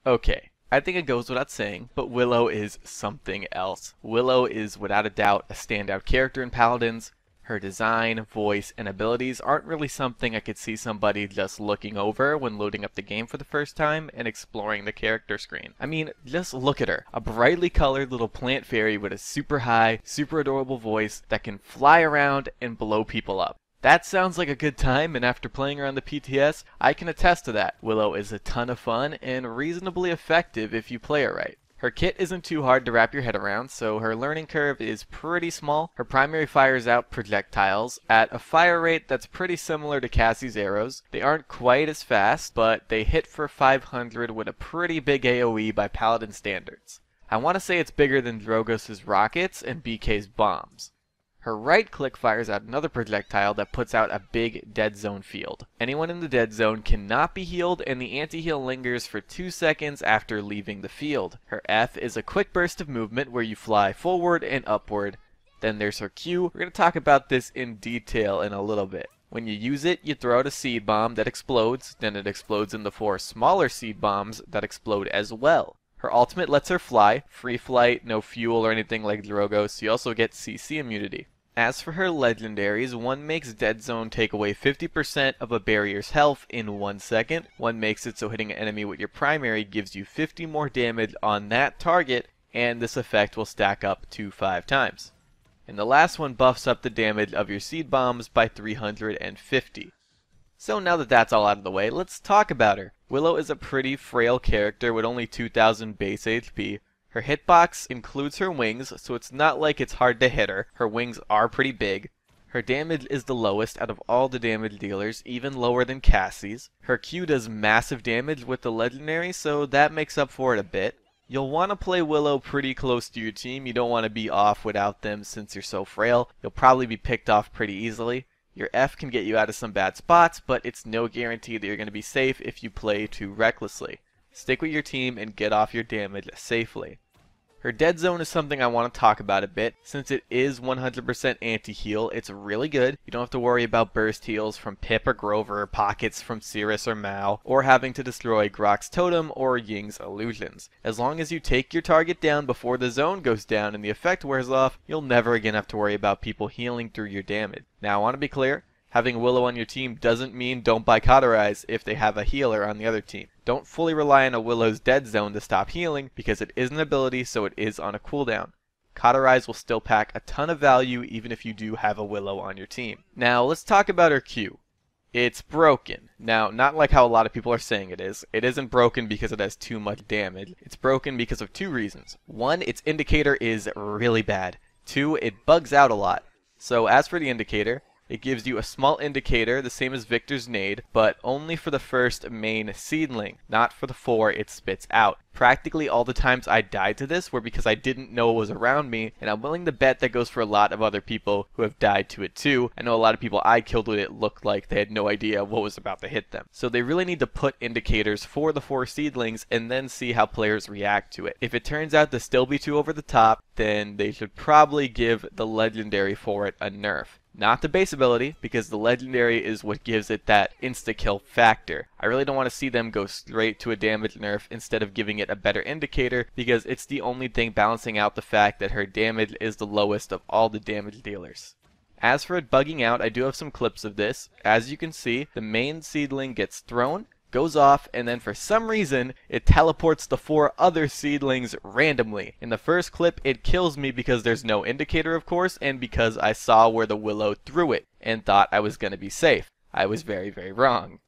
Okay, I think it goes without saying, but Willo is something else. Willo is without a doubt a standout character in Paladins. Her design, voice, and abilities aren't really something I could see somebody just looking over when loading up the game for the first time and exploring the character screen. I mean, just look at her. A brightly colored little plant fairy with a super high, super adorable voice that can fly around and blow people up. That sounds like a good time, and after playing her on the PTS, I can attest to that. Willo is a ton of fun and reasonably effective if you play her right. Her kit isn't too hard to wrap your head around, so her learning curve is pretty small. Her primary fires out projectiles at a fire rate that's pretty similar to Cassie's arrows. They aren't quite as fast, but they hit for 500 with a pretty big AoE by Paladin standards. I want to say it's bigger than Drogos' rockets and BK's bombs. Her right click fires out another projectile that puts out a big dead zone field. Anyone in the dead zone cannot be healed, and the anti-heal lingers for 2 seconds after leaving the field. Her F is a quick burst of movement where you fly forward and upward. Then there's her Q. We're going to talk about this in detail in a little bit. When you use it, you throw out a seed bomb that explodes, then it explodes into 4 smaller seed bombs that explode as well. Her ultimate lets her fly, free flight, no fuel or anything like Drogos. You also get CC immunity. As for her legendaries, one makes Dead Zone take away 50% of a barrier's health in 1 second. One makes it so hitting an enemy with your primary gives you 50 more damage on that target, and this effect will stack up to 5 times. And the last one buffs up the damage of your seed bombs by 350. So now that that's all out of the way, let's talk about her. Willo is a pretty frail character with only 2000 base HP. Her hitbox includes her wings, so it's not like it's hard to hit her. Her wings are pretty big. Her damage is the lowest out of all the damage dealers, even lower than Cassie's. Her Q does massive damage with the legendary, so that makes up for it a bit. You'll want to play Willo pretty close to your team. You don't want to be off without them since you're so frail. You'll probably be picked off pretty easily. Your F can get you out of some bad spots, but it's no guarantee that you're going to be safe if you play too recklessly. Stick with your team and get off your damage safely. Her dead zone is something I want to talk about a bit. Since it is 100% anti-heal, it's really good. You don't have to worry about burst heals from Pip or Grover, pockets from Cirrus or Mao, or having to destroy Grok's totem or Ying's illusions. As long as you take your target down before the zone goes down and the effect wears off, you'll never again have to worry about people healing through your damage. Now I want to be clear, having Willo on your team doesn't mean don't buy Cauterize if they have a healer on the other team. Don't fully rely on a Willow's dead zone to stop healing because it is an ability, so it is on a cooldown. Cauterize will still pack a ton of value even if you do have a Willo on your team. Now let's talk about her Q. It's broken. Now, not like how a lot of people are saying it is. It isn't broken because it has too much damage. It's broken because of 2 reasons. 1, its indicator is really bad. 2, it bugs out a lot. So as for the indicator, it gives you a small indicator, the same as Victor's nade, but only for the first main seedling, not for the 4 it spits out. Practically all the times I died to this were because I didn't know it was around me, and I'm willing to bet that goes for a lot of other people who have died to it too. I know a lot of people I killed with it looked like they had no idea what was about to hit them. So they really need to put indicators for the 4 seedlings and then see how players react to it. If it turns out to still be too over the top, then they should probably give the legendary for it a nerf. Not the base ability, because the legendary is what gives it that insta-kill factor. I really don't want to see them go straight to a damage nerf instead of giving it a better indicator, because it's the only thing balancing out the fact that her damage is the lowest of all the damage dealers. As for it bugging out, I do have some clips of this. As you can see, the main seedling gets thrown, goes off, and then for some reason it teleports the 4 other seedlings randomly. In the first clip it kills me because there's no indicator, of course, and because I saw where the Willo threw it and thought I was going to be safe. I was very wrong.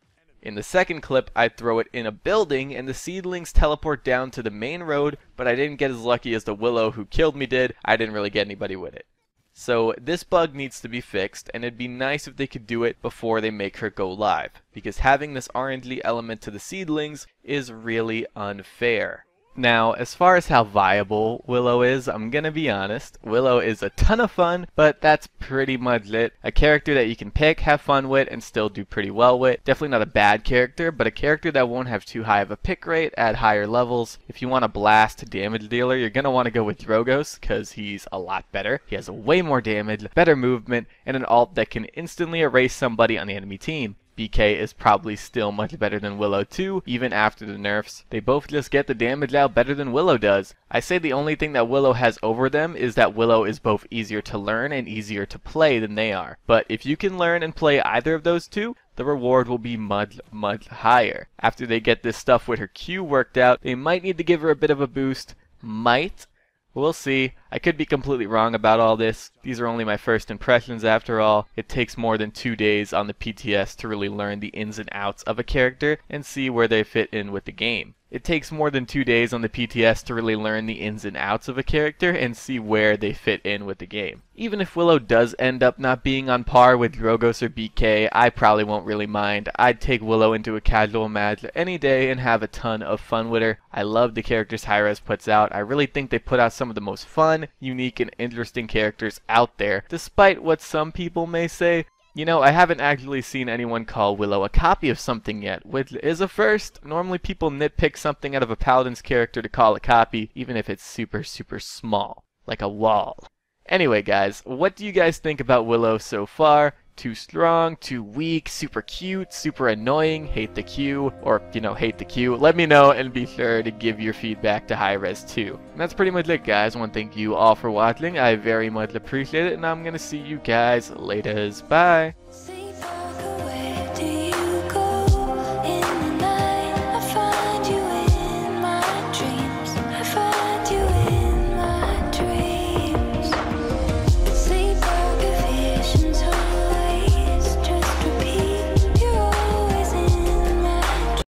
In the second clip I throw it in a building and the seedlings teleport down to the main road, but I didn't get as lucky as the Willo who killed me did. I didn't really get anybody with it. So this bug needs to be fixed, and it'd be nice if they could do it before they make her go live, because having this RNG element to the seedlings is really unfair. Now, as far as how viable Willo is, I'm gonna be honest. Willo is a ton of fun, but that's pretty much it. A character that you can pick, have fun with, and still do pretty well with. Definitely not a bad character, but a character that won't have too high of a pick rate at higher levels. If you want a blast damage dealer, you're gonna want to go with Drogos, because he's a lot better. He has way more damage, better movement, and an ult that can instantly erase somebody on the enemy team. BK is probably still much better than Willo too, even after the nerfs. They both just get the damage out better than Willo does. I say the only thing that Willo has over them is that Willo is both easier to learn and easier to play than they are. But if you can learn and play either of those two, the reward will be much higher. After they get this stuff with her Q worked out, they might need to give her a bit of a boost. Might. We'll see. I could be completely wrong about all this. These are only my first impressions after all. It takes more than 2 days on the PTS to really learn the ins and outs of a character and see where they fit in with the game. It takes more than 2 days on the PTS to really learn the ins and outs of a character and see where they fit in with the game. Even if Willo does end up not being on par with Drogos or BK, I probably won't really mind. I'd take Willo into a casual match any day and have a ton of fun with her. I love the characters Hi-Rez puts out. I really think they put out some of the most fun, unique, and interesting characters out there, despite what some people may say. You know, I haven't actually seen anyone call Willo a copy of something yet, which is a first. Normally people nitpick something out of a Paladins character to call a copy, even if it's super small, like a wall. Anyway guys, what do you guys think about Willo so far? Too strong, too weak, super cute, super annoying, hate the Q, or, you know, hate the Q? Let me know and be sure to give your feedback to Hi-Rez too. And that's pretty much it guys. I want to thank you all for watching. I very much appreciate it, and I'm gonna see you guys later. Bye!